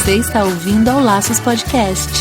Você está ouvindo ao Laços Podcast.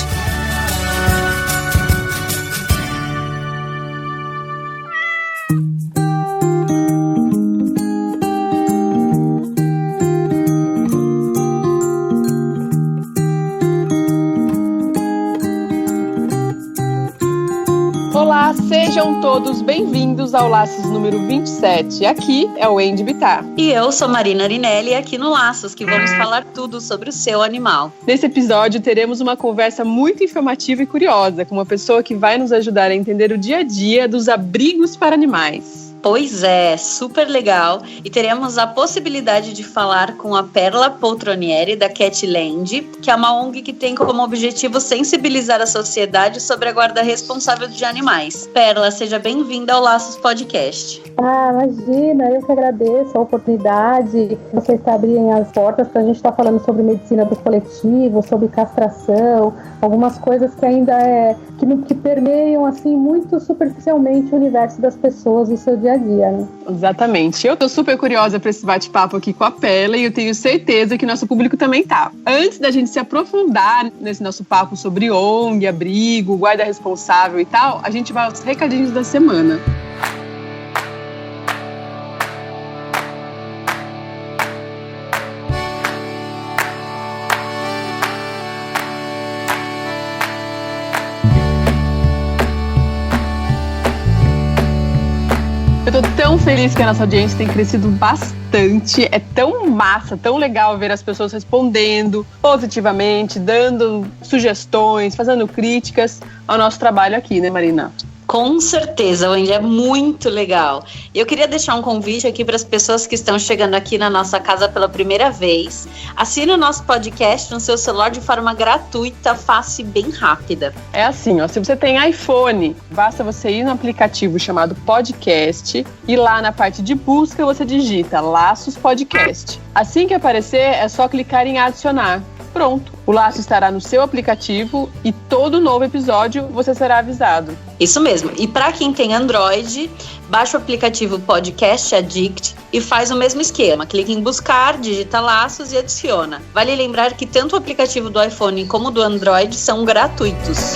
Olá, sejam todos bem-vindos ao Laços número 27. Aqui é o Andy Bittar. E eu sou Marina Arinelli, aqui no Laços, que vamos falar tudo sobre o seu animal. Nesse episódio, teremos uma conversa muito informativa e curiosa com uma pessoa que vai nos ajudar a entender o dia a dia dos abrigos para animais. Pois é, super legal. E teremos a possibilidade de falar com a Perla Poltronieri, da Catland, que é uma ONG que tem como objetivo sensibilizar a sociedade sobre a guarda responsável de animais. Perla, seja bem-vinda ao Laços Podcast. Imagina, eu que agradeço a oportunidade. Vocês abrirem as portas para a gente estar falando sobre medicina do coletivo, sobre castração, algumas coisas que ainda que permeiam assim muito superficialmente o universo das pessoas e o seu dia a dia, né? Exatamente. Eu tô super curiosa para esse bate-papo aqui com a Perla e eu tenho certeza que o nosso público também tá. Antes da gente se aprofundar nesse nosso papo sobre ONG, abrigo, guarda responsável e tal, a gente vai aos recadinhos da semana. Eu tô tão feliz que a nossa audiência tem crescido bastante. É tão massa, tão legal ver as pessoas respondendo positivamente, dando sugestões, fazendo críticas ao nosso trabalho aqui, né, Marina? Com certeza, Wendy, é muito legal. Eu queria deixar um convite aqui para as pessoas que estão chegando aqui na nossa casa pela primeira vez. Assine o nosso podcast no seu celular de forma gratuita, fácil e bem rápida. É assim, ó, se você tem iPhone, basta você ir no aplicativo chamado Podcast e lá na parte de busca você digita Laços Podcast. Assim que aparecer, é só clicar em adicionar. Pronto, o Laço estará no seu aplicativo e todo novo episódio você será avisado. Isso mesmo, e para quem tem Android, baixa o aplicativo Podcast Addict e faz o mesmo esquema. Clica em buscar, digita Laços e adiciona. Vale lembrar que tanto o aplicativo do iPhone como do Android são gratuitos.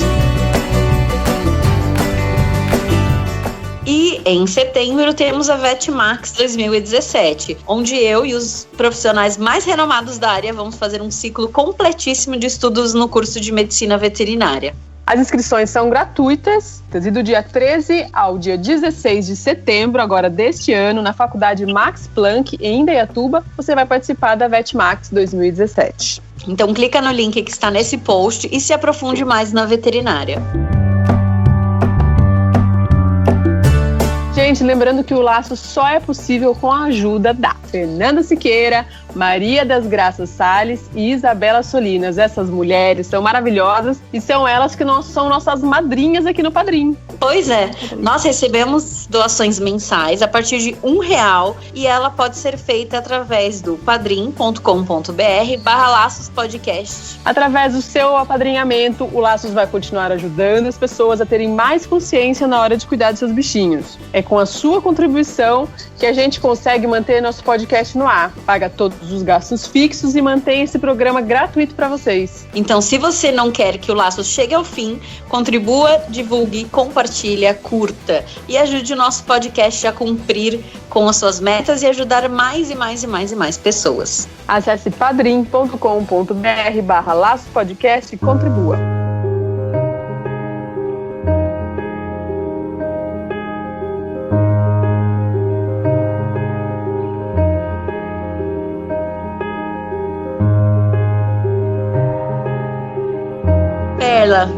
E em setembro temos a VetMax 2017, onde eu e os profissionais mais renomados da área vamos fazer um ciclo completíssimo de estudos no curso de medicina veterinária. As inscrições são gratuitas, e do dia 13 ao dia 16 de setembro, agora deste ano, na Faculdade Max Planck, em Indaiatuba, você vai participar da VetMax 2017. Então clica no link que está nesse post e se aprofunde mais na veterinária. Gente, lembrando que o Laço só é possível com a ajuda da Fernanda Siqueira, Maria das Graças Salles e Isabela Solinas. Essas mulheres são maravilhosas e são elas que são nossas madrinhas aqui no Padrim. Pois é, nós recebemos doações mensais a partir de R$1 e ela pode ser feita através do padrim.com.br/Laços Podcast. Através do seu apadrinhamento, o Laços vai continuar ajudando as pessoas a terem mais consciência na hora de cuidar de seus bichinhos. É com a sua contribuição que a gente consegue manter nosso podcast no ar, paga todos os gastos fixos e mantém esse programa gratuito para vocês. Então, se você não quer que o Laços chegue ao fim, contribua, divulgue, compartilha, curta e ajude o nosso podcast a cumprir com as suas metas e ajudar mais e mais e mais e mais pessoas. Acesse padrim.com.br/Laços Podcast e contribua.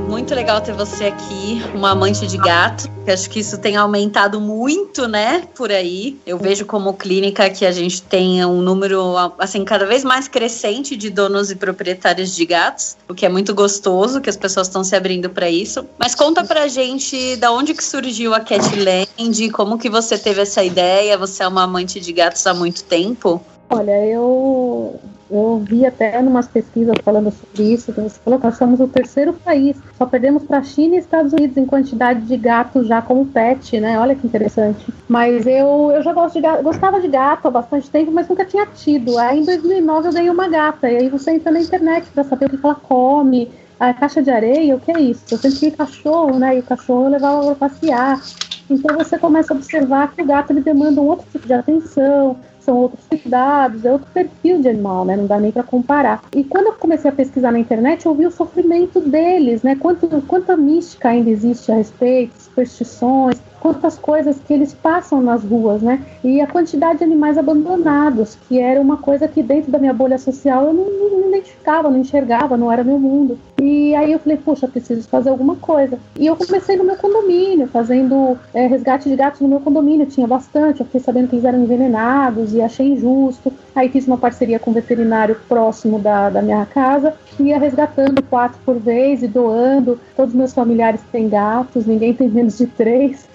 Muito legal ter você aqui, uma amante de gato. Acho que isso tem aumentado muito, né, por aí. Eu vejo como clínica que a gente tem um número, assim, cada vez mais crescente de donos e proprietários de gatos, o que é muito gostoso, que as pessoas estão se abrindo para isso. Mas conta pra gente da onde que surgiu a Catland, como que você teve essa ideia? Você é uma amante de gatos há muito tempo? Olha, eu Eu vi até umas pesquisas falando sobre isso, que você falou que nós somos o terceiro país, só perdemos para a China e Estados Unidos em quantidade de gatos já como pet, né? Olha que interessante. Mas eu já gostava de gato há bastante tempo, mas nunca tinha tido. Aí em 2009 eu ganhei uma gata, e aí você entra na internet para saber o que ela come, a caixa de areia, o que é isso? Eu sempre tive cachorro, né? E o cachorro eu levava para passear. Então você começa a observar que o gato ele demanda um outro tipo de atenção, são outros cuidados, é outro perfil de animal, né? Não dá nem para comparar. E quando eu comecei a pesquisar na internet, eu vi o sofrimento deles, né? Quanta mística ainda existe a respeito, superstições, quantas coisas que eles passam nas ruas, né? E a quantidade de animais abandonados, que era uma coisa que dentro da minha bolha social eu não identificava, não enxergava, não era meu mundo. E aí eu falei, puxa, preciso fazer alguma coisa. E eu comecei no meu condomínio, fazendo resgate de gatos no meu condomínio, tinha bastante, eu fiquei sabendo que eles eram envenenados e achei injusto. Aí fiz uma parceria com um veterinário próximo da minha casa, ia resgatando 4 por vez e doando. Todos os meus familiares têm gatos, ninguém tem menos de 3.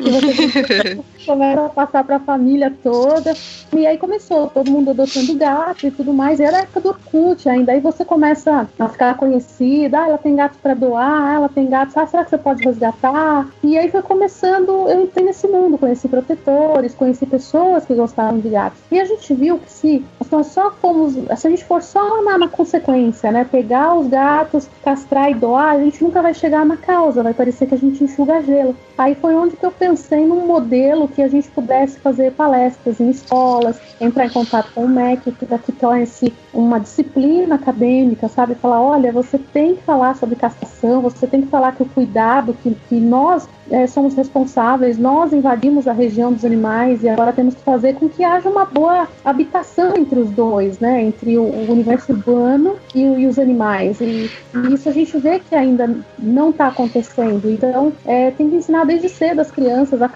Começaram a passar para a família toda. E aí começou, todo mundo adotando gato e tudo mais. E era a época do Orkut ainda. Aí você começa a ficar conhecida. Ela tem gato para doar, ela tem gato. Será que você pode resgatar? E aí foi começando, eu entrei nesse mundo. Conheci protetores, conheci pessoas que gostavam de gatos. E a gente viu que se a gente for só na consequência, né? Pegar os gatos, castrar e doar, a gente nunca vai chegar na causa. Vai parecer que a gente enxuga gelo. Aí foi onde que eu pensei num modelo que a gente pudesse fazer palestras em escolas, entrar em contato com o MEC, para que torne-se uma disciplina acadêmica, sabe? Falar, olha, você tem que falar sobre castração, você tem que falar que o cuidado, que nós somos responsáveis, nós invadimos a região dos animais e agora temos que fazer com que haja uma boa habitação entre os dois, né? Entre o universo urbano e os animais. E isso a gente vê que ainda não está acontecendo. Então, tem que ensinar desde cedo as crianças a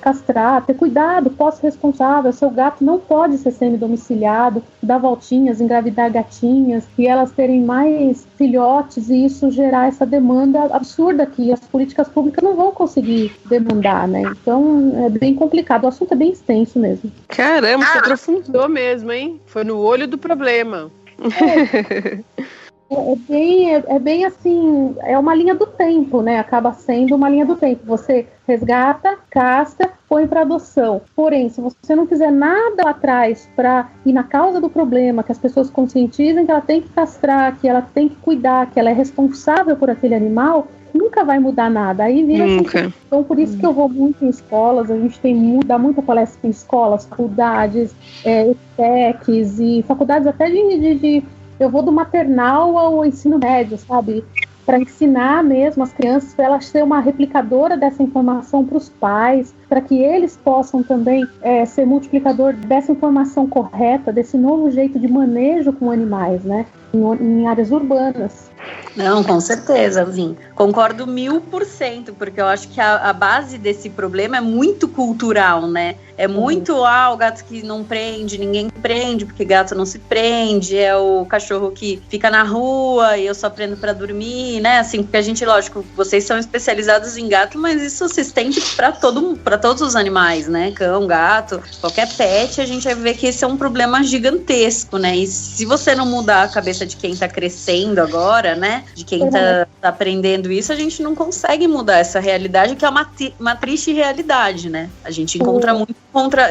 castrar, a ter cuidado, pós-responsável. Seu gato não pode ser semi-domiciliado, dar voltinhas, engravidar gatinhas e elas terem mais filhotes e isso gerar essa demanda absurda que as políticas públicas não vão conseguir demandar, né? Então é bem complicado, o assunto é bem extenso mesmo. Caramba, você aprofundou mesmo, hein? Foi no olho do problema. É bem assim, é uma linha do tempo, né? Acaba sendo uma linha do tempo. Você resgata, castra, põe para adoção. Porém, se você não fizer nada lá atrás para ir na causa do problema, que as pessoas conscientizem que ela tem que castrar, que ela tem que cuidar, que ela é responsável por aquele animal, nunca vai mudar nada. Aí vira assim. Então, por isso que eu vou muito em escolas, a gente dá muita palestra em escolas, faculdades, ETECs e faculdades até eu vou do maternal ao ensino médio, sabe? Para ensinar mesmo as crianças, para elas serem uma replicadora dessa informação para os pais, para que eles possam também ser multiplicador dessa informação correta, desse novo jeito de manejo com animais, né? Em áreas urbanas. Não, com certeza, Vim. Concordo 1000%, porque eu acho que a base desse problema é muito cultural, né? É muito, o gato que não prende, ninguém prende, porque gato não se prende, é o cachorro que fica na rua e eu só prendo pra dormir, né? Assim, porque a gente, lógico, vocês são especializados em gato, mas isso se estende pra todos os animais, né? Cão, gato, qualquer pet, a gente vai ver que esse é um problema gigantesco, né? E se você não mudar a cabeça de quem tá crescendo agora, né? De quem tá aprendendo isso, a gente não consegue mudar essa realidade, que é uma triste realidade, né? A gente encontra muito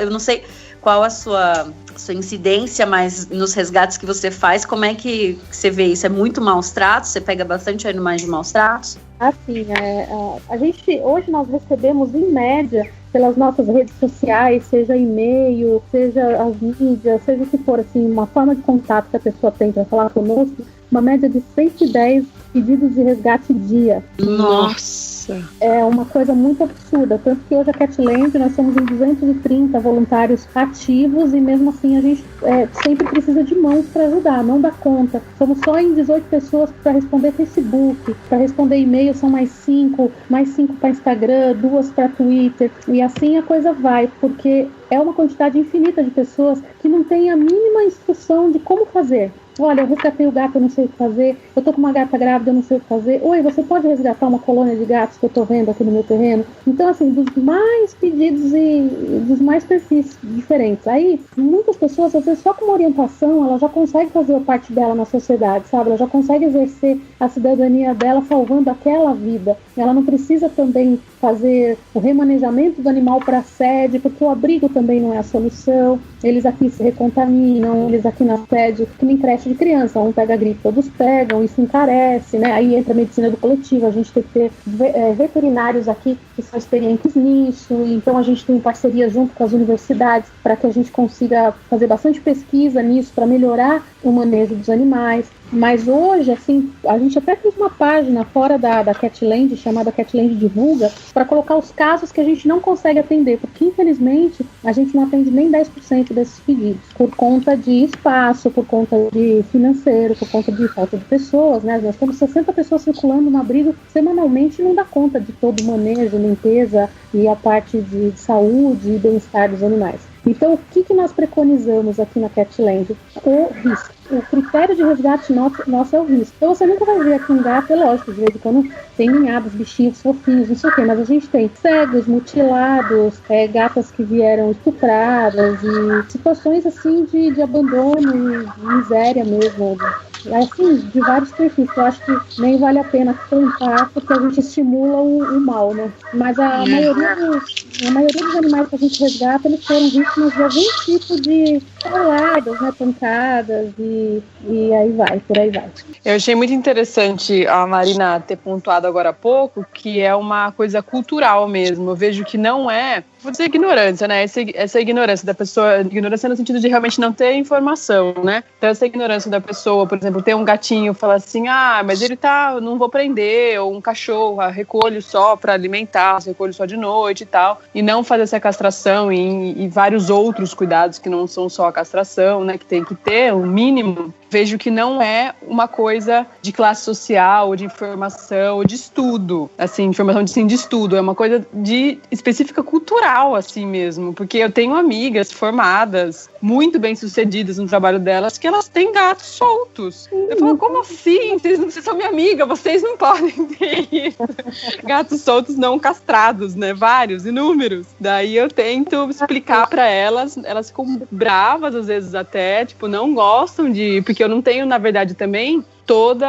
eu não sei qual a sua incidência, mas nos resgates que você faz, como é que você vê isso? É muito maus tratos? Você pega bastante animais de maus tratos? Assim, a gente, hoje nós recebemos, em média, pelas nossas redes sociais, seja e-mail, seja as mídias, seja o que for, assim, uma forma de contato que a pessoa tem para falar conosco, uma média de 110 pedidos de resgate dia. Nossa! É uma coisa muito absurda, tanto que hoje a Catland, nós somos em 230 voluntários ativos e mesmo assim a gente sempre precisa de mãos para ajudar, não dá conta. Somos só em 18 pessoas para responder Facebook, para responder e-mail são mais 5 para Instagram, 2 para Twitter e assim a coisa vai, porque é uma quantidade infinita de pessoas que não tem a mínima instrução de como fazer. olha, eu resgatei o gato, eu não sei o que fazer, eu tô com uma gata grávida, eu não sei o que fazer, oi, você pode resgatar uma colônia de gatos que eu tô vendo aqui no meu terreno? Então, assim, dos mais pedidos e dos mais perfis diferentes. Aí, muitas pessoas, às vezes, só com uma orientação, ela já consegue fazer a parte dela na sociedade, sabe? Ela já consegue exercer a cidadania dela salvando aquela vida. Ela não precisa também fazer o remanejamento do animal para a sede, porque o abrigo também não é a solução. Eles aqui se recontaminam, eles aqui na sede, que nem creche de criança, um pega a gripe, todos pegam, isso encarece, né? Aí entra a medicina do coletivo, a gente tem que ter veterinários aqui que são experientes nisso, então a gente tem parceria junto com as universidades para que a gente consiga fazer bastante pesquisa nisso, para melhorar o manejo dos animais. Mas hoje, assim, a gente até fez uma página fora da Catland, chamada Catland Divulga, para colocar os casos que a gente não consegue atender, porque infelizmente a gente não atende nem 10% desses pedidos, por conta de espaço, por conta de financeiro, por conta de falta de pessoas, né? Nós temos 60 pessoas circulando no abrigo semanalmente e não dá conta de todo o manejo, limpeza e a parte de saúde e bem-estar dos animais. Então, o que nós preconizamos aqui na Catland? O risco. O critério de resgate nosso é o risco. Então, você nunca vai ver aqui um gato, é lógico, de vez em quando tem ninhados, bichinhos fofinhos, não sei o quê, mas a gente tem cegos, mutilados, gatas que vieram estupradas e situações assim de abandono e de miséria mesmo. Assim, de vários perfis, que eu acho que nem vale a pena contar, porque a gente estimula o mal, né? Mas a maioria dos animais que a gente resgata, eles foram vítimas de algum tipo de pauladas, né? Pancadas e aí vai, por aí vai. Eu achei muito interessante a Marina ter pontuado agora há pouco que é uma coisa cultural mesmo. Eu vejo que não é, vou dizer ignorância, né? Essa ignorância da pessoa, ignorância no sentido de realmente não ter informação, né? Então essa ignorância da pessoa, por exemplo, ter um gatinho e falar assim, mas ele não vou prender, ou um cachorro, recolho só para alimentar, recolho só de noite e tal, e não fazer essa castração e vários outros cuidados que não são só a castração, né? Que tem que ter o mínimo. Vejo que não é uma coisa de classe social, de informação, de estudo, assim, informação de estudo, é uma coisa de específica cultural, assim mesmo, porque eu tenho amigas formadas, muito bem sucedidas no trabalho delas, que elas têm gatos soltos. Eu falo, como assim? Vocês são minha amiga, vocês não podem ter isso. Gatos soltos não castrados, né? Vários, inúmeros. Daí eu tento explicar pra elas ficam bravas às vezes até, tipo, não gostam porque eu não tenho, na verdade, também todo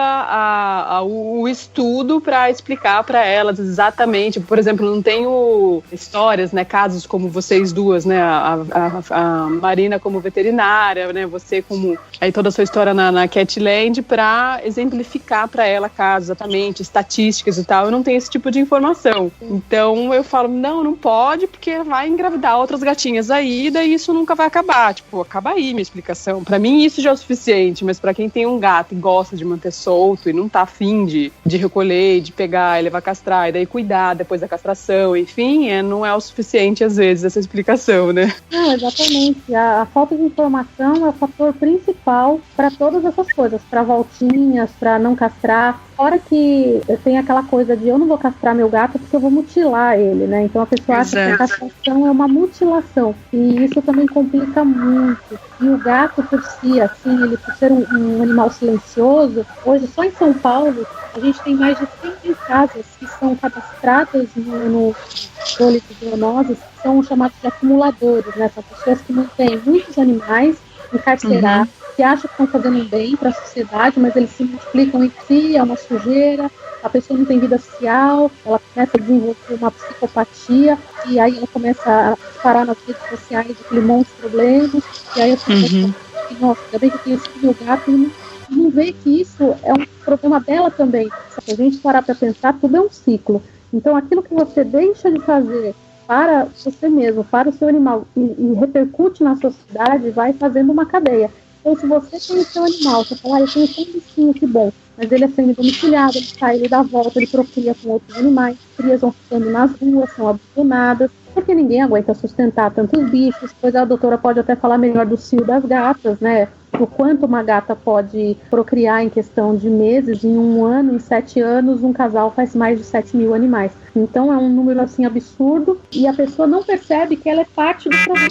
o estudo para explicar para elas exatamente. Por exemplo, não tenho histórias, né, casos como vocês duas, né, a Marina como veterinária, né, você como aí toda a sua história na Catland para exemplificar para ela casos exatamente, estatísticas e tal. Eu não tenho esse tipo de informação. Então eu falo, não pode porque vai engravidar outras gatinhas aí, daí isso nunca vai acabar. Tipo, acaba aí minha explicação. Para mim isso já é o suficiente, mas para quem tem um gato e gosta de manter solto e não tá afim de recolher, de pegar e levar castrar, e daí cuidar depois da castração, enfim, não é o suficiente às vezes essa explicação, né? Não, exatamente. A falta de informação é o fator principal para todas essas coisas, para voltinhas, para não castrar. Fora que tem aquela coisa de eu não vou castrar meu gato porque eu vou mutilar ele, né? Então a pessoa acha que a castração é uma mutilação. E isso também complica muito. E o gato por si, assim, ele por ser um animal silencioso, hoje só em São Paulo a gente tem mais de 100 mil casas que são cadastradas no controle de zoonoses, que são chamados de acumuladores, né? São pessoas que mantêm muitos animais encarcerados, que acham que estão fazendo um bem para a sociedade, mas eles se multiplicam entre si, é uma sujeira, a pessoa não tem vida social, ela começa a desenvolver uma psicopatia, e aí ela começa a parar nas redes sociais aquele monte de problemas, e aí a pessoa fala, nossa, ainda bem que eu tenho esse meu gato, e não vê que isso é um problema dela também. Se a gente parar para pensar, tudo é um ciclo. Então aquilo que você deixa de fazer para você mesmo, para o seu animal, e repercute na sociedade, vai fazendo uma cadeia. Então, se você tem o seu animal, você fala, eu tenho um bichinho, que bom, mas ele é semi-domiciliado, ele sai, ele dá a volta, ele procria com outros animais, as crias vão ficando nas ruas, são abandonadas, porque ninguém aguenta sustentar tantos bichos. Pois a doutora pode até falar melhor do cio das gatas, né? o quanto uma gata pode procriar em questão de meses. Em 1 ano, em 7 anos, um casal faz mais de 7.000 animais. Então é um número assim absurdo e a pessoa não percebe que ela é parte do problema,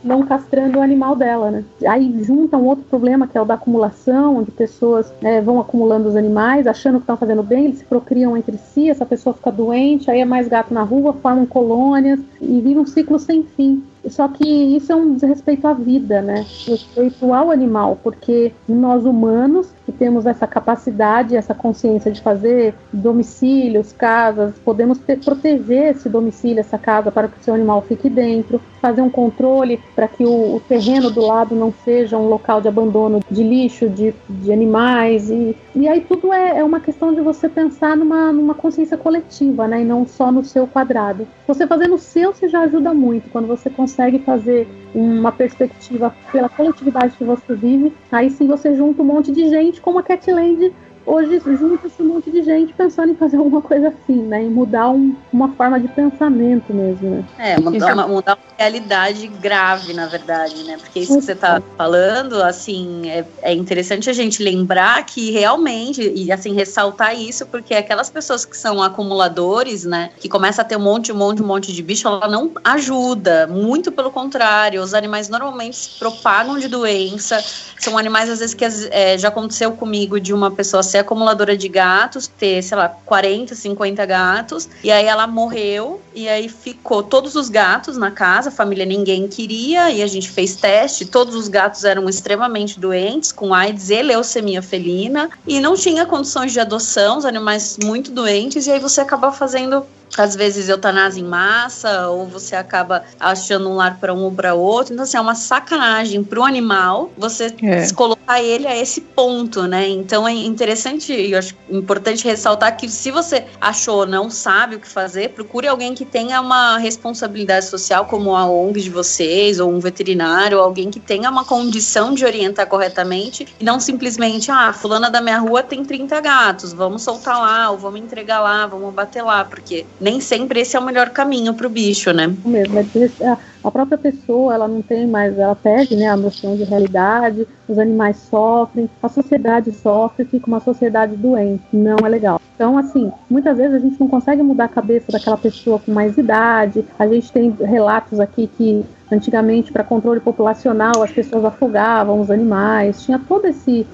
não castrando o animal dela, né? Aí junta um outro problema, que é o da acumulação, onde pessoas vão acumulando os animais, achando que estão fazendo bem, eles se procriam entre si, essa pessoa fica doente, aí é mais gato na rua, formam colônias e vira um ciclo sem fim. Só que isso é um desrespeito à vida, né? Respeito ao animal, porque nós humanos, que temos essa capacidade, essa consciência de fazer domicílios, casas, podemos proteger esse domicílio, essa casa, para que o seu animal fique dentro, fazer um controle para que o terreno do lado não seja um local de abandono de lixo, de animais, e aí tudo é uma questão de você pensar numa consciência coletiva, né? E não só no seu quadrado. Você fazer no seu, você já ajuda muito. Quando você consegue fazer uma perspectiva pela coletividade que você vive, aí sim você junta um monte de gente, como a Catland hoje junta-se um monte de gente pensando em fazer alguma coisa assim, né? Em mudar uma forma de pensamento mesmo, né? Mudar uma realidade grave, na verdade, né? Porque isso que você tá falando, assim, é interessante a gente lembrar que realmente, e assim, ressaltar isso, porque aquelas pessoas que são acumuladores, né? Que começa a ter um monte de bicho, ela não ajuda, muito pelo contrário. Os animais normalmente se propagam de doença, são animais, às vezes, que já aconteceu comigo, de uma pessoa ser acumuladora de gatos, ter, sei lá, 40, 50 gatos, e aí ela morreu, e aí ficou todos os gatos na casa, a família ninguém queria, e a gente fez teste, todos os gatos eram extremamente doentes, com AIDS e leucemia felina, e não tinha condições de adoção, os animais muito doentes, e aí você acaba fazendo, às vezes, eutanásia em massa, ou você acaba achando um lar para um ou para outro. Então, assim, é uma sacanagem para o animal você colocar ele a esse ponto, né? Então, é interessante e eu acho importante ressaltar que se você achou, não sabe o que fazer, procure alguém que tenha uma responsabilidade social, como a ONG de vocês, ou um veterinário, ou alguém que tenha uma condição de orientar corretamente, e não simplesmente, fulana da minha rua tem 30 gatos, vamos soltar lá, ou vamos entregar lá, vamos bater lá, porque nem sempre esse é o melhor caminho para o bicho, né? Mesmo, a própria pessoa, ela não tem mais, ela perde, né, a noção de realidade, os animais sofrem, a sociedade sofre, fica uma sociedade doente, não é legal. Então, assim, muitas vezes a gente não consegue mudar a cabeça daquela pessoa com mais idade, a gente tem relatos aqui que antigamente, para controle populacional, as pessoas afogavam os animais, tinha toda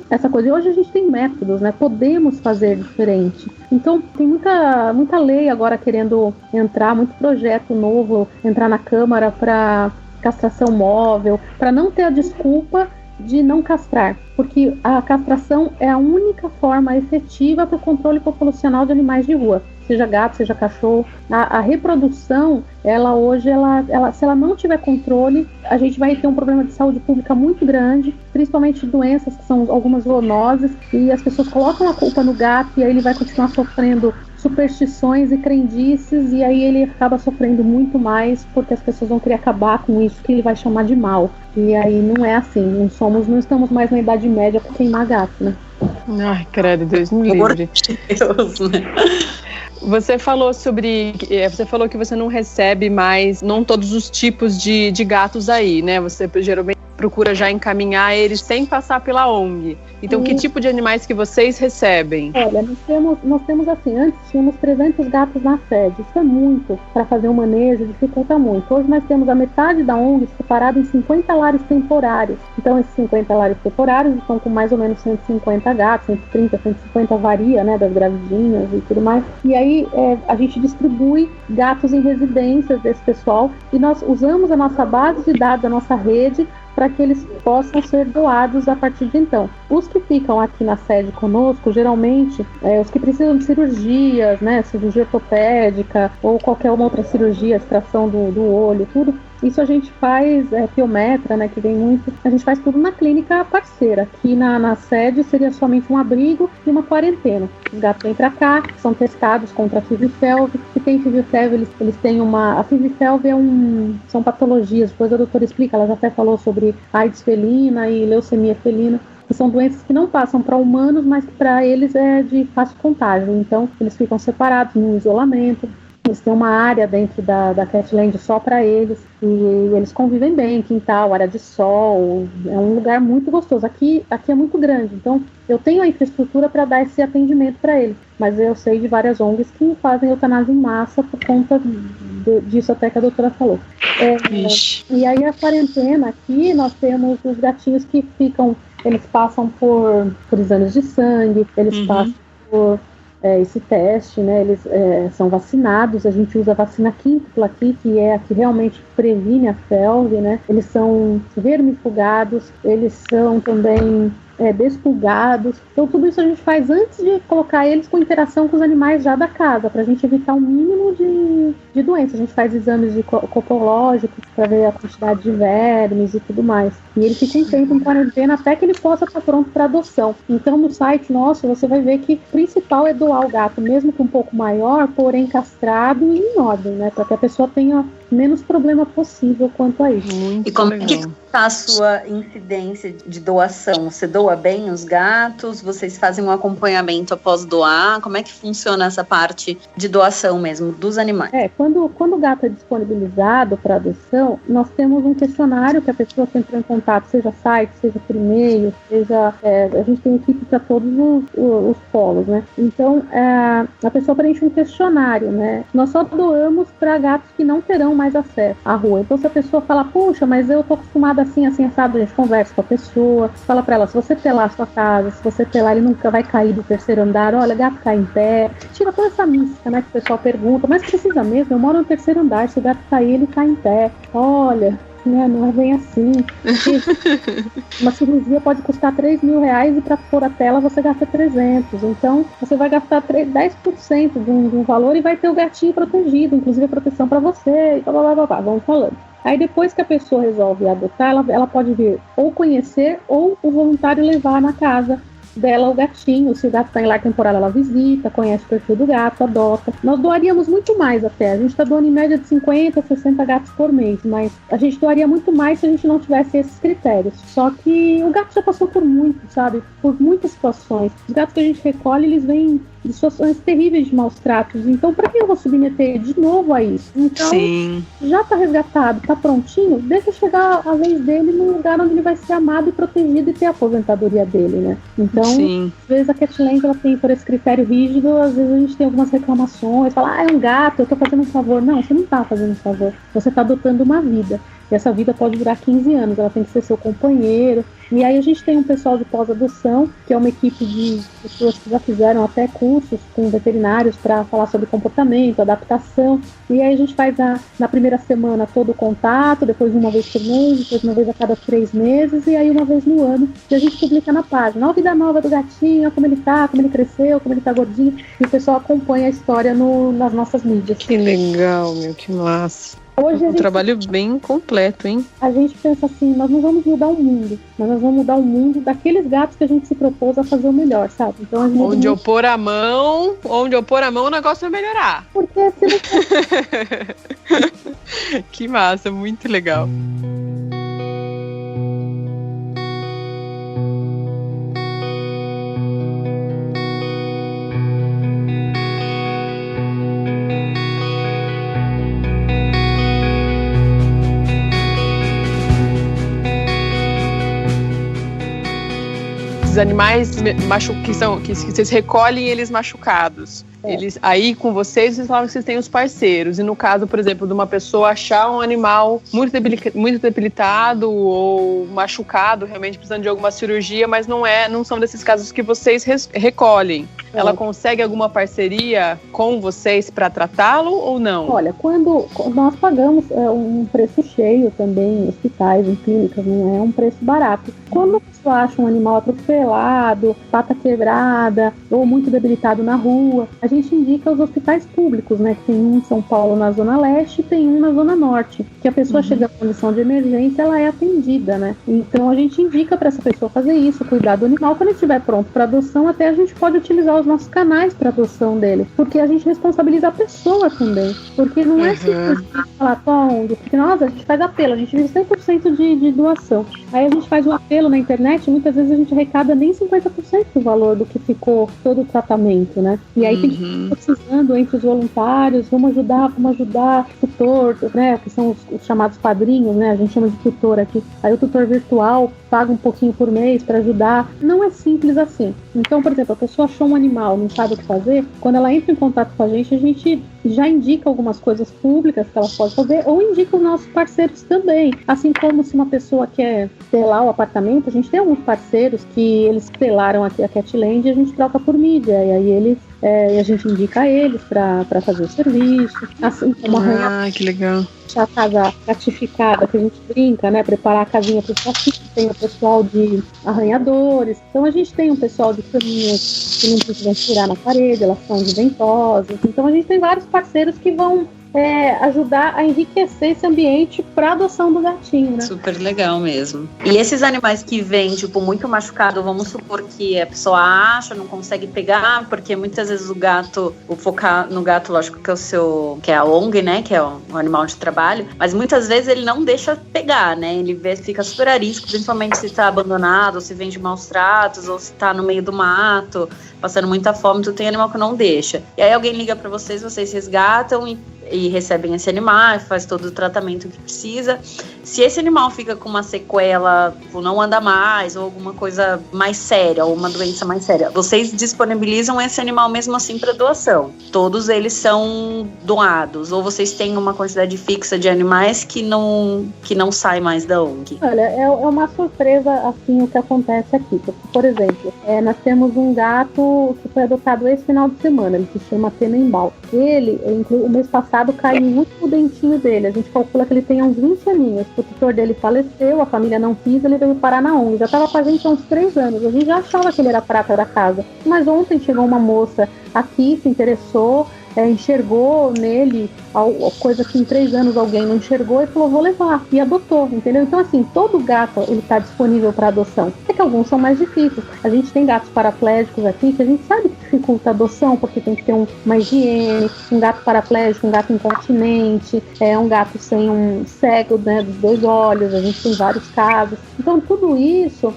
essa coisa. E hoje a gente tem métodos, né? Podemos fazer diferente. Então, tem muita lei agora querendo entrar, muito projeto novo entrar na Câmara para castração móvel, para não ter a desculpa de não castrar, porque a castração é a única forma efetiva para o controle populacional de animais de rua, seja gato, seja cachorro. A reprodução, ela hoje, se ela não tiver controle, a gente vai ter um problema de saúde pública muito grande, principalmente doenças que são algumas zoonoses, e as pessoas colocam a culpa no gato e aí ele vai continuar sofrendo superstições e crendices, e aí ele acaba sofrendo muito mais, porque as pessoas vão querer acabar com isso que ele vai chamar de mal. E aí não é assim, não estamos mais na Idade Média para queimar gato, né? Ai, credo, Deus me livre. Deus, né? Você falou que você não recebe mais, não todos os tipos de gatos aí, né? Você geralmente procura já encaminhar eles sem passar pela ONG. Então, que tipo de animais que vocês recebem? Olha, nós temos assim, antes tínhamos 300 gatos na sede. Isso é muito, para fazer o manejo, dificulta muito. Hoje nós temos a metade da ONG separada em 50 lares temporários. Então, esses 50 lares temporários estão com mais ou menos 150 gatos, 130, 150 varia, né, das gravidinhas e tudo mais. E aí, a gente distribui gatos em residências desse pessoal e nós usamos a nossa base de dados, a nossa rede, para que eles possam ser doados a partir de então. Os que ficam aqui na sede conosco, geralmente, os que precisam de cirurgias, né, cirurgia ortopédica ou qualquer uma outra cirurgia, extração do olho, tudo, isso a gente faz, piometra, né, que vem muito, a gente faz tudo na clínica parceira. Aqui na sede seria somente um abrigo e uma quarentena. Os gatos vêm para cá, são testados contra a FIV-FeLV. Se tem FIV-FeLV, eles têm a FIV-FeLV são patologias, depois a doutora explica, ela já até falou sobre AIDS felina e leucemia felina, que são doenças que não passam para humanos, mas que para eles é de fácil contágio. Então, eles ficam separados no isolamento. Eles têm uma área dentro da Catland só para eles, e eles convivem bem, quintal, área de sol, é um lugar muito gostoso. Aqui é muito grande, então eu tenho a infraestrutura para dar esse atendimento para eles, mas eu sei de várias ONGs que fazem eutanásia em massa por conta disso até que a doutora falou. E aí a quarentena aqui, nós temos os gatinhos que eles passam por exames de sangue, eles passam por esse teste, né? Eles são vacinados, a gente usa a vacina quíntupla aqui, que é a que realmente previne a FeLV, né? Eles são vermifugados, eles são também despulgados. Então tudo isso a gente faz antes de colocar eles com interação com os animais já da casa, para a gente evitar o mínimo de doenças. A gente faz exames copológicos para ver a quantidade de vermes e tudo mais. E ele fica um tempo em quarentena até que ele possa estar pronto para adoção. Então no site nosso você vai ver que o principal é doar o gato, mesmo que um pouco maior, porém castrado e em ordem, né? Para que a pessoa tenha menos problema possível quanto a isso. Muito e como legal. Que está a sua incidência de doação? Você doa bem os gatos? Vocês fazem um acompanhamento após doar? Como é que funciona essa parte de doação mesmo dos animais? Quando o gato é disponibilizado para adoção, nós temos um questionário que a pessoa que entrou em contato, seja site, seja por e-mail, seja... a gente tem equipe para todos os polos, né? Então, a pessoa preenche um questionário, né? Nós só doamos para gatos que não terão mais acesso à rua. Então, se a pessoa fala, puxa, mas eu tô acostumada assim, assado, a gente conversa com a pessoa, fala pra ela, se você telar a sua casa, se você telar, ele nunca vai cair do terceiro andar, olha, gato cai em pé, tira toda essa mística, né, que o pessoal pergunta, mas precisa mesmo, eu moro no terceiro andar, se o gato cair, ele cai em pé, olha, né, não é bem assim. Uma cirurgia pode custar R$3.000 e para pôr a tela você gasta 300, então você vai gastar 10% de um valor e vai ter o gatinho protegido, inclusive a proteção para você, e blá, blá, blá, blá, vamos falando. Aí depois que a pessoa resolve adotar, ela pode vir ou conhecer ou o voluntário levar na casa dela o gatinho. Se o gato está em lar temporário, ela visita, conhece o perfil do gato, adota. Nós doaríamos muito mais até. A gente está doando em média de 50, 60 gatos por mês, mas a gente doaria muito mais se a gente não tivesse esses critérios. Só que o gato já passou por muito, sabe? Por muitas situações. Os gatos que a gente recolhe, eles vêm de situações terríveis de maus tratos. Então, para que eu vou submeter de novo a isso? Então, Sim. Já tá resgatado, tá prontinho, deixa chegar a vez dele num lugar onde ele vai ser amado e protegido e ter a aposentadoria dele, né? Então, Sim. às vezes a Catland, ela tem por esse critério rígido, às vezes a gente tem algumas reclamações, fala, é um gato, eu tô fazendo um favor. Não, você não tá fazendo um favor, você tá adotando uma vida. E essa vida pode durar 15 anos, ela tem que ser seu companheiro. E aí a gente tem um pessoal de pós-adoção, que é uma equipe de pessoas que já fizeram até cursos com veterinários para falar sobre comportamento, adaptação. E aí a gente faz na primeira semana todo o contato, depois uma vez por mês, depois uma vez a cada 3 meses, e aí uma vez no ano. E a gente publica na página, a vida nova do gatinho, como ele tá, como ele cresceu, como ele tá gordinho. E o pessoal acompanha a história nas nossas mídias. Que legal, meu, que massa. Hoje um trabalho bem completo, hein? A gente pensa assim, nós não vamos mudar o mundo, mas nós vamos mudar o mundo daqueles gatos que a gente se propôs a fazer o melhor, sabe? Então, onde eu pôr a mão, o negócio vai melhorar. Porque se não... Que massa, muito legal. Esses animais que vocês recolhem eles machucados. Eles, aí com vocês falam que vocês têm os parceiros. E no caso, por exemplo, de uma pessoa achar um animal muito debilitado ou machucado, realmente precisando de alguma cirurgia, mas não são desses casos que vocês recolhem. Ela consegue alguma parceria com vocês para tratá-lo ou não? Olha, quando nós pagamos um preço cheio também em hospitais, em clínicas, não é um preço barato. Quando a pessoa acha um animal atropelado, pata quebrada ou muito debilitado na rua, a gente indica os hospitais públicos, né? Que tem um em São Paulo na Zona Leste e tem um na Zona Norte. Que a pessoa chega em condição de emergência, ela é atendida, né? Então a gente indica para essa pessoa fazer isso, cuidar do animal. Quando ele estiver pronto para adoção, até a gente pode utilizar os nossos canais para adoção dele, porque a gente responsabiliza a pessoa também. Porque não é simplesmente falar onde, porque a gente faz apelo, a gente vive 100% de doação. Aí a gente faz o apelo na internet, muitas vezes a gente arrecada nem 50% do valor do que ficou todo o tratamento, né? E aí tem que precisando entre os voluntários, vamos ajudar o tutor, né, que são os chamados padrinhos, né, a gente chama de tutor aqui. Aí o tutor virtual paga um pouquinho por mês para ajudar. Não é simples assim. Então, por exemplo, a pessoa achou um animal, não sabe o que fazer, quando ela entra em contato com a gente já indica algumas coisas públicas que ela pode fazer, ou indica os nossos parceiros também. Assim como se uma pessoa quer telar o apartamento, a gente tem alguns parceiros que eles telaram aqui a Catland e a gente troca por mídia, e aí a gente indica eles para fazer o serviço, assim como que legal. a casa gratificada, que a gente brinca, né, preparar a casinha para os pacientes, tem o pessoal de arranhadores, então a gente tem um pessoal de caminhas que não precisam furar na parede, elas são de ventosas, então a gente tem vários parceiros que vão ajudar a enriquecer esse ambiente para adoção do gatinho, né? Super legal mesmo. E esses animais que vêm, tipo, muito machucado, vamos supor que a pessoa acha, não consegue pegar, porque muitas vezes vou focar no gato, lógico, que é a ONG, né, que é o animal de trabalho, mas muitas vezes ele não deixa pegar, né, ele fica super arisco, principalmente se tá abandonado, ou se vem de maus tratos, ou se tá no meio do mato, passando muita fome, tu tem animal que não deixa. E aí alguém liga para vocês resgatam e recebem esse animal, faz todo o tratamento que precisa. Se esse animal fica com uma sequela, não anda mais, ou alguma coisa mais séria, ou uma doença mais séria, vocês disponibilizam esse animal mesmo assim para doação? Todos eles são doados? Ou vocês têm uma quantidade fixa de animais que não sai mais da ONG? Olha, é uma surpresa assim o que acontece aqui. Por exemplo, nós temos um gato que foi adotado esse final de semana, ele se chama Tenenbaum. O mês passado caiu o último dentinho dele, a gente calcula que ele tem uns 20 aninhos. O tutor dele faleceu, a família não quis, ele veio parar na ONG. Já estava com a gente há uns 3 anos, a gente já achava que ele era prata da casa. Mas ontem chegou uma moça aqui, se interessou, enxergou nele coisa que em 3 anos alguém não enxergou e falou, vou levar, e adotou, entendeu? Então assim, todo gato ele está disponível para adoção. É que alguns são mais difíceis. A gente tem gatos paraplégicos aqui que a gente sabe que dificulta a adoção, porque tem que ter uma higiene, um gato paraplégico, um gato incontinente, um gato sem um cego, né, dos 2 olhos, a gente tem vários casos. Então tudo isso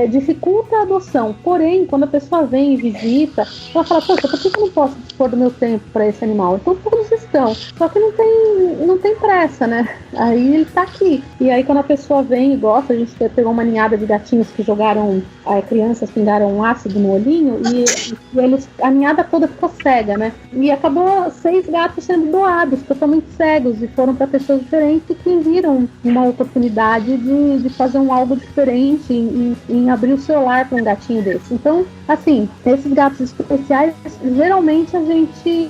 dificulta a adoção. Porém, quando a pessoa vem e visita, ela fala, poxa, por que eu não posso dispor do meu tempo para esse animal? Então todos estão, só que não tem pressa, né? Aí ele tá aqui. E aí quando a pessoa vem e gosta, a gente pegou uma ninhada de gatinhos que jogaram, crianças pingaram um ácido no olhinho e a ninhada toda ficou cega, né? E acabou 6 gatos sendo doados, totalmente cegos, e foram para pessoas diferentes que viram uma oportunidade de fazer algo diferente em abrir o seu lar para um gatinho desse. Então, assim, esses gatos especiais, geralmente a gente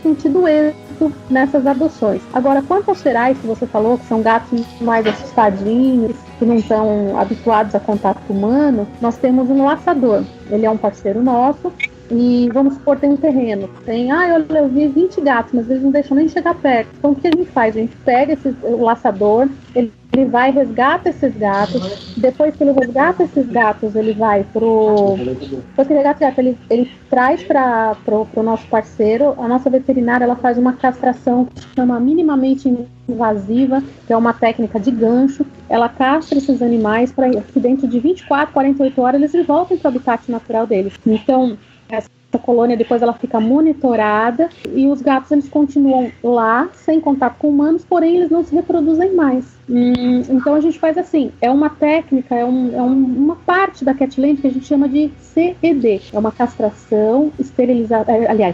tem tido êxito nessas adoções. Agora, quanto aos ferais que você falou, que são gatos mais assustadinhos, que não estão habituados a contato humano, nós temos um laçador. Ele é um parceiro nosso. E vamos supor, tem um terreno, eu vi 20 gatos, mas eles não deixam nem chegar perto. Então o que a gente faz? A gente pega o laçador, ele vai, resgata esses gatos. Depois que ele resgata esses gatos, ele vai ele traz para o nosso parceiro. A nossa veterinária, ela faz uma castração que se chama minimamente invasiva, que é uma técnica de gancho. Ela castra esses animais para que dentro de 24, 48 horas eles voltem para o habitat natural deles. Então, essa colônia depois ela fica monitorada e os gatos eles continuam lá, sem contato com humanos, porém eles não se reproduzem mais. Então a gente faz assim, é uma técnica, uma parte da Catland que a gente chama de CED, é uma castração,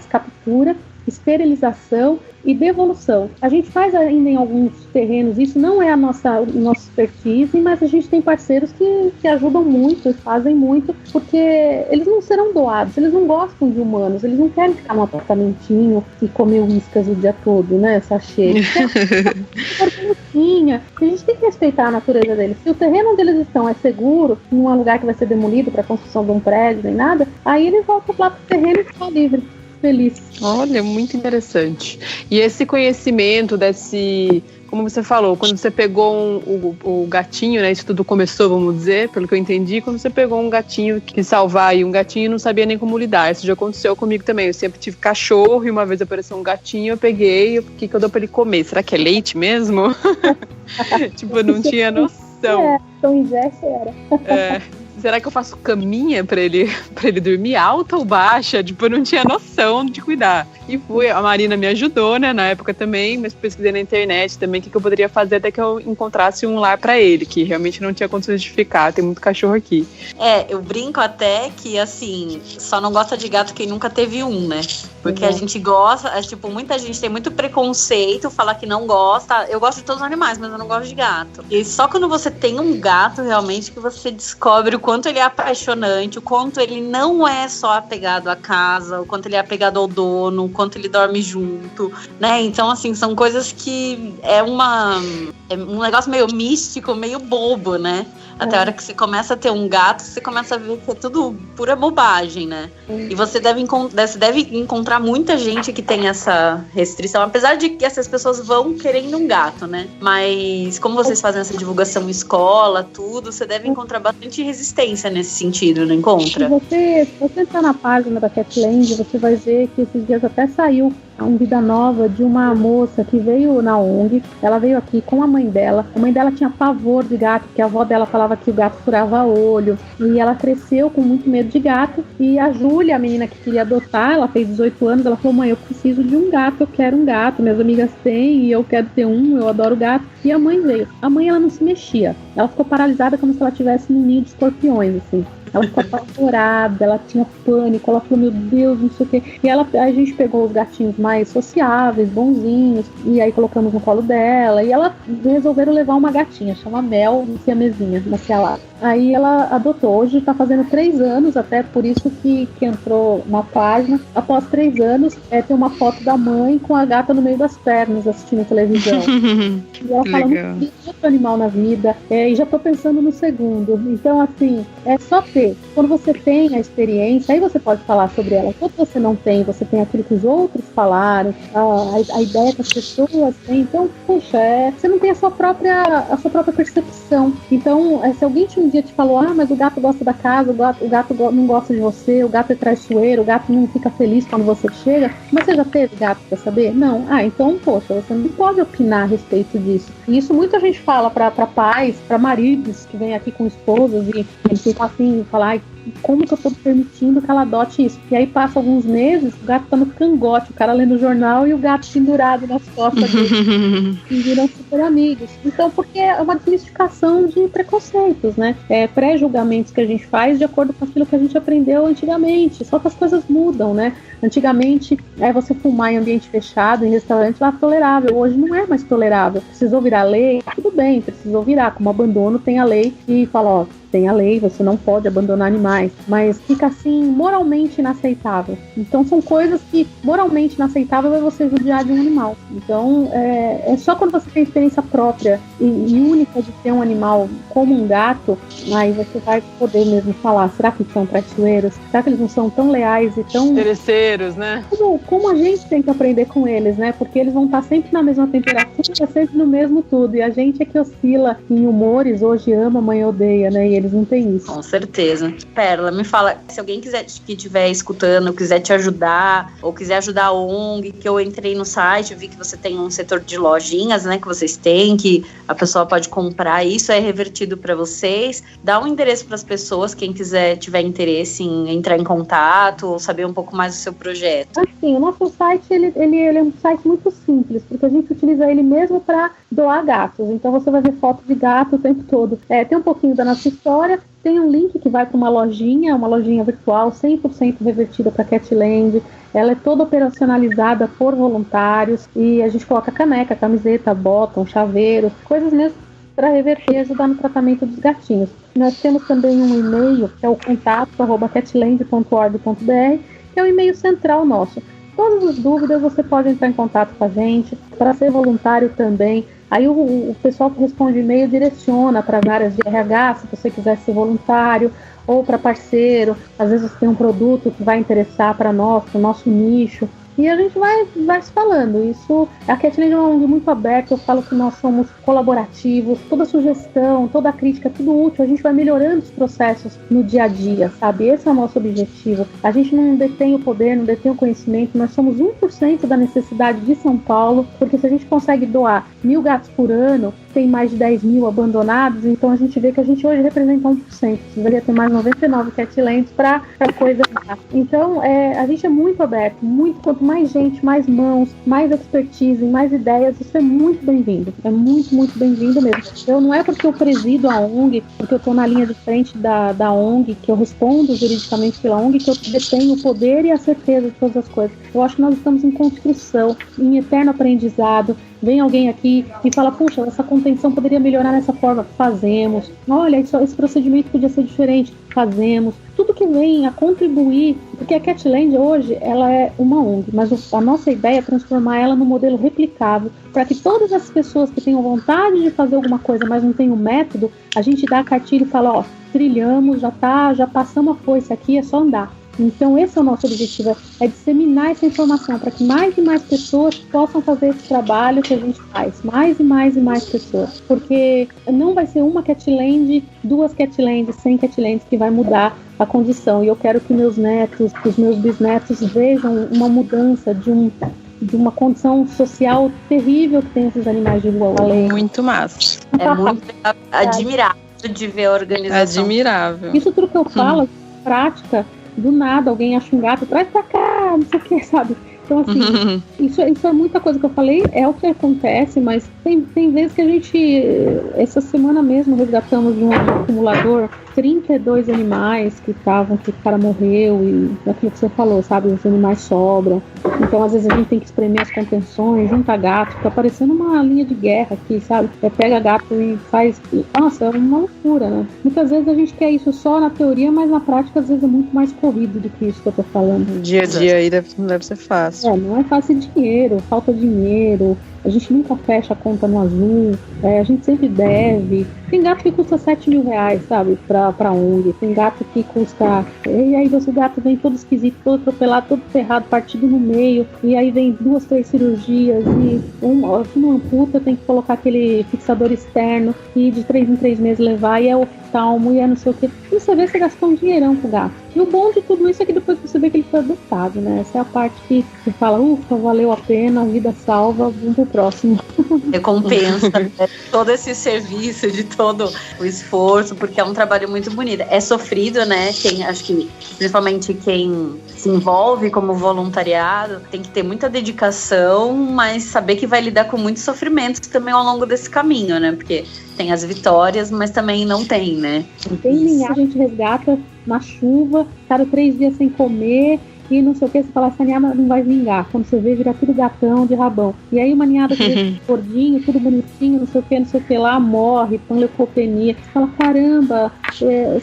captura, esterilização e devolução. A gente faz ainda em alguns terrenos, isso não é a nossa expertise, mas a gente tem parceiros que ajudam muito e fazem muito, porque eles não serão doados, eles não gostam de humanos, eles não querem ficar num apartamentinho e comer whiskas o dia todo, né, sachê. A gente tem que respeitar a natureza deles. Se o terreno onde eles estão é seguro, não é um lugar que vai ser demolido para a construção de um prédio nem nada, aí eles voltam lá pro terreno e ficam livres. Feliz. Olha, muito interessante. E esse conhecimento como você falou, quando você pegou o gatinho, né, isso tudo começou, vamos dizer, pelo que eu entendi, quando você pegou um gatinho que salvar e um gatinho não sabia nem como lidar. Isso já aconteceu comigo também. Eu sempre tive cachorro e uma vez apareceu um gatinho, eu peguei, o que eu dou pra ele comer? Será que é leite mesmo? Tipo, eu não tinha noção. Então ingeste era. será que eu faço caminha pra ele dormir, alta ou baixa? Tipo, eu não tinha noção de cuidar. E a Marina me ajudou, né, na época também, mas pesquisei na internet também o que eu poderia fazer até que eu encontrasse um lar pra ele, que realmente não tinha condições de ficar, tem muito cachorro aqui. Eu brinco até que, assim, só não gosta de gato quem nunca teve um, né? Porque a gente gosta, tipo, muita gente tem muito preconceito, fala que não gosta. Eu gosto de todos os animais, mas eu não gosto de gato. E só quando você tem um gato, realmente, que você descobre o quanto ele é apaixonante, o quanto ele não é só apegado à casa, o quanto ele é apegado ao dono, o quanto ele dorme junto, né? Então, assim, são coisas que é um negócio meio místico, meio bobo, né? Até a hora que você começa a ter um gato, você começa a ver que é tudo pura bobagem, né? E você deve encontrar muita gente que tem essa restrição, apesar de que essas pessoas vão querendo um gato, né? Mas como vocês fazem essa divulgação em escola, tudo, você deve encontrar bastante resistência nesse sentido, não encontra? Se você entrar na página da Catland, você vai ver que esses dias até saiu uma vida nova de uma moça que veio na ONG. Ela veio aqui com a mãe dela. A mãe dela tinha pavor de gato, porque a avó dela falava que o gato furava olho. E ela cresceu com muito medo de gato. E a Júlia, a menina que queria adotar, ela fez 18 anos, ela falou: mãe, eu preciso de um gato, eu quero um gato. Minhas amigas têm e eu quero ter um, eu adoro gato. E a mãe veio. A mãe, ela não se mexia. Ela ficou paralisada como se ela estivesse num ninho de escorpiões, assim. Ela ficou apavorada, ela tinha pânico, ela falou, meu Deus, não sei o quê. E a gente pegou os gatinhos mais sociáveis, bonzinhos, e aí colocamos no colo dela, e ela resolveram levar uma gatinha, chama Mel, siamesinha, uma cialada. Aí ela adotou, hoje tá fazendo 3 anos, até por isso que entrou na página. Após 3 anos, tem uma foto da mãe com a gata no meio das pernas, assistindo televisão. E ela fala, não tem outro animal na vida, e já tô pensando no segundo. Então, assim, é só ter. Quando você tem a experiência, aí você pode falar sobre ela. Quando você não tem, você tem aquilo que os outros falaram, a ideia que as pessoas têm. Então, poxa, você não tem a sua própria percepção. Então, se alguém um dia te falou, mas o gato gosta da casa, o gato não gosta de você, o gato é traiçoeiro, o gato não fica feliz quando você chega, mas você já teve gato pra saber? Não. Então, poxa, você não pode opinar a respeito disso. E isso muita gente fala pra pais, pra maridos que vêm aqui com esposas e ficam assim, falar, como que eu tô permitindo que ela adote isso? E aí passa alguns meses, o gato tá no cangote, o cara lendo o jornal e o gato pendurado nas costas dele. E viram super amigos. Então, porque é uma desmistificação de preconceitos, né? Pré-julgamentos que a gente faz de acordo com aquilo que a gente aprendeu antigamente. Só que as coisas mudam, né? Antigamente, você fumar em ambiente fechado, em restaurante, lá tolerável. Hoje não é mais tolerável. Precisou virar lei? Tudo bem, precisou virar. Como abandono, tem a lei que fala, tem a lei, você não pode abandonar animais, mas fica assim moralmente inaceitável. Então são coisas que moralmente inaceitável é você judiar de um animal. Então é só quando você tem experiência própria e única de ter um animal como um gato, aí você vai poder mesmo falar, será que são traiçoeiros? Será que eles não são tão leais e tão interesseiros, né? Como a gente tem que aprender com eles, né? Porque eles vão estar sempre na mesma temperatura, sempre no mesmo tudo, e a gente é que oscila em humores, hoje ama, amanhã odeia, né? E eles não têm isso. Com certeza. Pérola, me fala, se alguém que estiver escutando, quiser te ajudar, ou quiser ajudar a ONG, que eu entrei no site, eu vi que você tem um setor de lojinhas, né, que vocês têm, que a pessoa pode comprar, isso é revertido para vocês. Dá um endereço para as pessoas, quem tiver interesse em entrar em contato, ou saber um pouco mais do seu projeto. Assim, o nosso site, ele é um site muito simples, porque a gente utiliza ele mesmo para doar gatos. Então você vai ver foto de gato o tempo todo. Tem um pouquinho da nossa história, tem um link que vai para uma lojinha virtual 100% revertida para Catland. Ela é toda operacionalizada por voluntários e a gente coloca caneca, camiseta, bottom, chaveiro, coisas mesmo para reverter e ajudar no tratamento dos gatinhos. Nós temos também um e-mail, que é o contato@catland.org.br, que é o e-mail central nosso. Todas as dúvidas você pode entrar em contato com a gente, para ser voluntário também. Aí o pessoal que responde e-mail direciona para as áreas de RH, se você quiser ser voluntário, ou para parceiro. Às vezes você tem um produto que vai interessar para nós, para o nosso nicho. E a gente vai se falando. Isso, a Catland é uma ONG muito aberta, eu falo que nós somos colaborativos, toda sugestão, toda crítica, tudo útil, a gente vai melhorando os processos no dia a dia, sabe? Esse é o nosso objetivo. A gente não detém o poder, não detém o conhecimento, nós somos 1% da necessidade de São Paulo, porque se a gente consegue doar 1.000 gatos por ano, tem mais de 10 mil abandonados, então a gente vê que a gente hoje representa 1%, deveria ter mais 99 Catlands para coisa mudar. Então, a gente é muito aberto, quanto mais gente, mais mãos, mais expertise, mais ideias, isso é muito bem-vindo, é muito, muito bem-vindo mesmo. Não é porque eu presido a ONG, porque eu estou na linha de frente da ONG, que eu respondo juridicamente pela ONG, que eu detenho o poder e a certeza de todas as coisas. Eu acho que nós estamos em construção, em eterno aprendizado. Vem alguém aqui e fala, puxa, essa contenção poderia melhorar dessa forma, fazemos. Olha, esse procedimento podia ser diferente, fazemos. Tudo que vem a contribuir, porque a Catland hoje, ela é uma ONG, mas a nossa ideia é transformar ela num modelo replicável, para que todas as pessoas que tenham vontade de fazer alguma coisa, mas não tem um método, a gente dá a cartilha e fala, ó, trilhamos, já passamos a foice aqui, é só andar. Então esse é o nosso objetivo, é disseminar essa informação para que mais e mais pessoas possam fazer esse trabalho que a gente faz, mais e mais e mais pessoas, porque não vai ser uma Catland, 2 Catlands, 100 Catlands que vai mudar a condição, e eu quero que meus netos, que os meus bisnetos vejam uma mudança de uma condição social terrível que tem esses animais de rua. Muito massa. É muito admirável de ver a organização. Admirável. Isso tudo que eu falo, prática, do nada alguém acha um gato, traz pra cá, não sei o que, sabe? Então, assim, isso é muita coisa que eu falei, é o que acontece, mas tem vezes que a gente, essa semana mesmo, resgatamos de um acumulador 32 animais que o cara morreu, e aquilo que você falou, sabe, os animais sobram. Então, às vezes, a gente tem que espremer as contenções, junta gato, fica parecendo uma linha de guerra aqui, sabe? Pega gato e faz... Nossa, é uma loucura, né? Muitas vezes a gente quer isso só na teoria, mas na prática, às vezes, é muito mais corrido do que isso que eu tô falando. Dia a dia aí não deve ser fácil. Não é fácil dinheiro, falta dinheiro, a gente nunca fecha a conta no azul, a gente sempre deve. Tem gato que custa 7 mil reais, sabe, pra ONG. Tem gato que custa... E aí o gato vem todo esquisito, todo atropelado, todo ferrado, partido no meio. E aí vem 2, 3 cirurgias. E se não amputa, tem que colocar aquele fixador externo. E de 3 em 3 meses levar. E é oftalmo, e é não sei o que. E você vê, você gastou um dinheirão pro gato. E o bom de tudo isso é que depois você vê que ele foi adotado, né? Essa é a parte que você fala, ufa, valeu a pena, a vida salva, vamos pro próximo. Recompensa, né? Todo esse serviço, de todo o esforço, porque é um trabalho muito bonito. É sofrido, né? Acho que principalmente quem se envolve como voluntariado tem que ter muita dedicação, mas saber que vai lidar com muitos sofrimentos também ao longo desse caminho, né? Porque tem as vitórias, mas também não tem, né? Tem linhagem, a gente resgata na chuva, ficaram 3 dias sem comer e não sei o que, você fala, essa ninhada não vai vingar. Quando você vê, vira tudo gatão de rabão. E aí uma ninhada gordinho, tudo bonitinho, não sei o que lá, morre, com leucopenia. Você fala, caramba,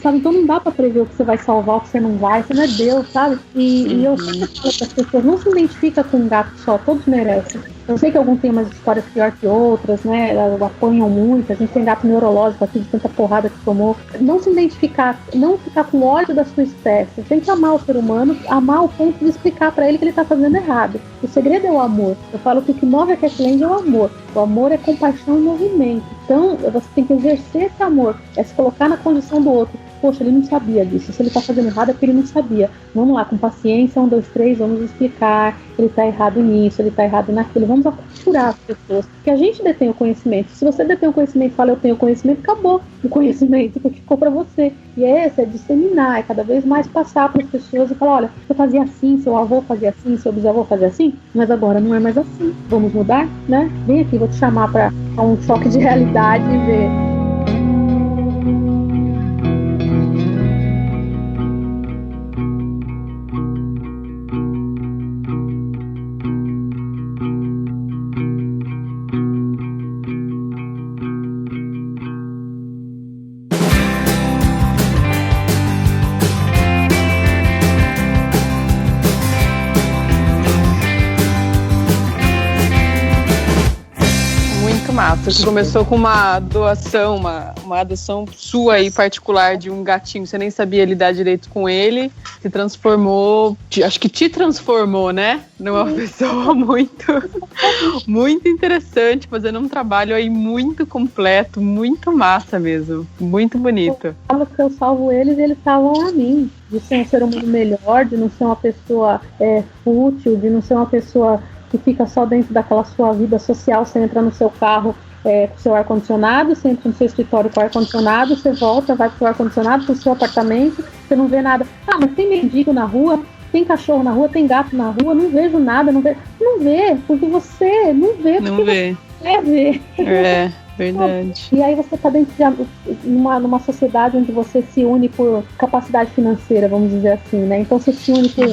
sabe? Então não dá pra prever o que você vai salvar, o que você não vai, você não é Deus, sabe? E eu sempre falo para as pessoas, não se identifica com um gato só, todos merecem. Eu sei que alguns têm umas histórias pior que outras, né? Apanham muito, a gente tem gato neurológico aqui de tanta porrada que tomou. Não se identificar, não ficar com ódio da sua espécie. Tem que amar o ser humano, amar o ponto de explicar pra ele que ele tá fazendo errado. O segredo é o amor. Eu falo que o que move a Catland é o amor. O amor é compaixão e movimento. Então, você tem que exercer esse amor, é se colocar na condição do outro. Poxa, ele não sabia disso. Se ele tá fazendo errado é porque ele não sabia. Vamos lá, com paciência, 1, 2, 3, vamos explicar. Ele tá errado nisso, ele tá errado naquilo. Vamos aculturar as pessoas. Porque a gente detém o conhecimento. Se você detém o conhecimento e fala, eu tenho conhecimento, acabou o conhecimento, porque ficou pra você. E esse é disseminar, é cada vez mais passar para as pessoas e falar, olha, você fazia assim, seu avô fazia assim, seu bisavô fazia assim, mas agora não é mais assim. Vamos mudar, né? Vem aqui, vou te chamar para um choque de realidade e ver. massa. Que começou com uma doação, uma adoção sua aí particular de um gatinho. Você nem sabia lidar direito com ele. Se transformou, acho que te transformou, né? Numa pessoa muito interessante, fazendo um trabalho aí muito completo, muito massa mesmo. Muito bonito. Eu falo que eu salvo eles e eles salvam a mim. De ser um ser humano melhor, de não ser uma pessoa fútil, de não ser uma pessoa que fica só dentro daquela sua vida social. Você entra no seu carro com seu ar-condicionado, você entra no seu escritório com ar-condicionado, você volta, vai pro ar-condicionado, pro seu apartamento, você não vê nada. Ah, mas tem mendigo na rua, tem cachorro na rua, tem gato na rua, não vejo nada, não vê, porque você não vê, não vê. Você quer ver. É. Verdade. E aí você está dentro de numa sociedade onde você se une por capacidade financeira, vamos dizer assim, né? Então você se une por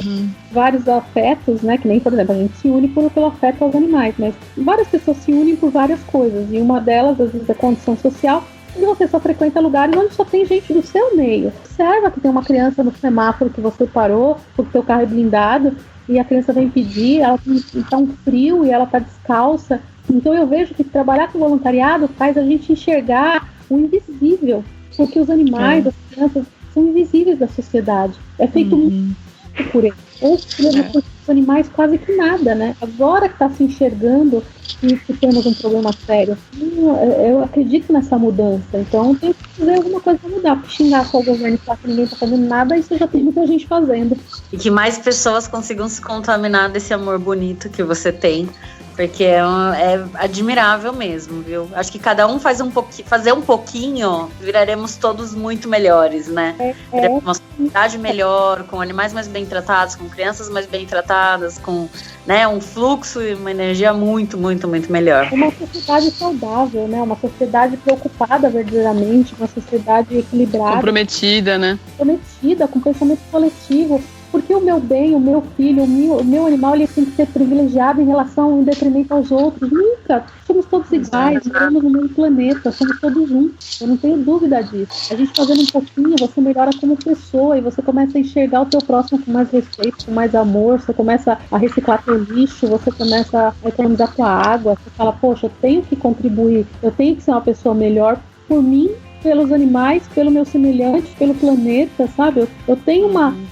vários afetos, né? Que nem, por exemplo, a gente se une pelo afeto aos animais, mas várias pessoas se unem por várias coisas. E uma delas, às vezes, é condição social. E você só frequenta lugares onde só tem gente do seu meio. Observa que tem uma criança no semáforo que você parou, porque seu carro é blindado, e a criança vem pedir, ela tá um frio e ela tá descalça. Então eu vejo que trabalhar com voluntariado faz a gente enxergar o invisível, porque os animais, as crianças, são invisíveis da sociedade. É feito muito por eles. Ou por os animais quase que nada, né? Agora que está se enxergando que temos um problema sério. Eu acredito nessa mudança, então tem que fazer alguma coisa para mudar. Porque xingar só o governo e falar que ninguém está fazendo nada, isso já tem muita gente fazendo. E que mais pessoas consigam se contaminar desse amor bonito que você tem. Porque é admirável mesmo, viu? Acho que cada um fazer um pouquinho, viraremos todos muito melhores, né? Teremos uma sociedade melhor, com animais mais bem tratados, com crianças mais bem tratadas, com, né, um fluxo e uma energia muito, muito, muito melhor. Uma sociedade saudável, né? Uma sociedade preocupada verdadeiramente, uma sociedade equilibrada. Comprometida, né? Comprometida, com pensamento coletivo. Porque o meu bem, o meu filho, o meu animal, ele tem que ser privilegiado em relação, em detrimento aos outros. Nunca. Somos todos iguais, moramos no mesmo planeta, somos todos um. Eu não tenho dúvida disso. A gente fazendo um pouquinho, você melhora como pessoa e você começa a enxergar o teu próximo com mais respeito, com mais amor, você começa a reciclar teu lixo, você começa a economizar tua água, você fala, poxa, eu tenho que contribuir, eu tenho que ser uma pessoa melhor por mim, pelos animais, pelo meu semelhante, pelo planeta, sabe? Eu tenho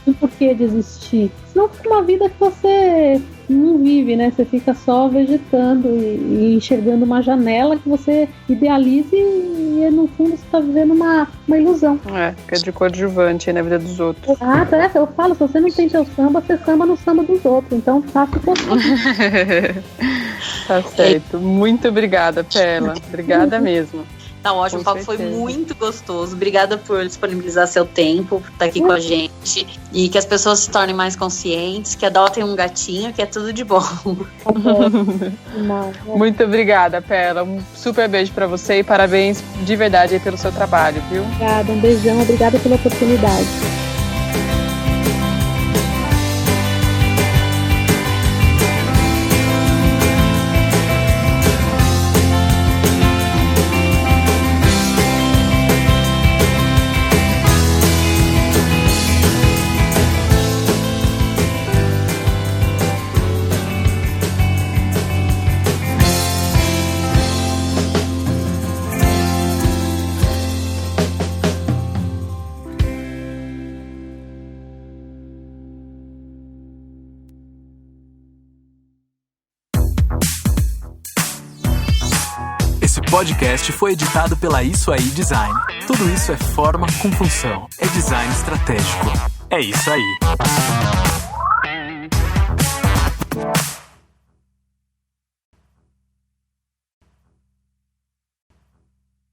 um porquê de existir. Senão fica uma vida que você não vive, né? Você fica só vegetando e enxergando uma janela que você idealiza e no fundo você está vivendo uma ilusão. Fica de coadjuvante na vida dos outros. Eu falo, se você não tem teu samba, você samba no samba dos outros. Então faça o possível. Tá certo. Muito obrigada, Pela. Obrigada mesmo. Tá ótimo, o papo foi muito gostoso. Obrigada por disponibilizar seu tempo, por estar aqui com a gente. E que as pessoas se tornem mais conscientes, que adotem um gatinho, que é tudo de bom. Muito obrigada, Pela. Um super beijo pra você e parabéns de verdade aí pelo seu trabalho, viu? Obrigada, um beijão, obrigada pela oportunidade. Esse podcast foi editado pela Isso Aí Design. Tudo isso é forma com função. É design estratégico. É isso aí.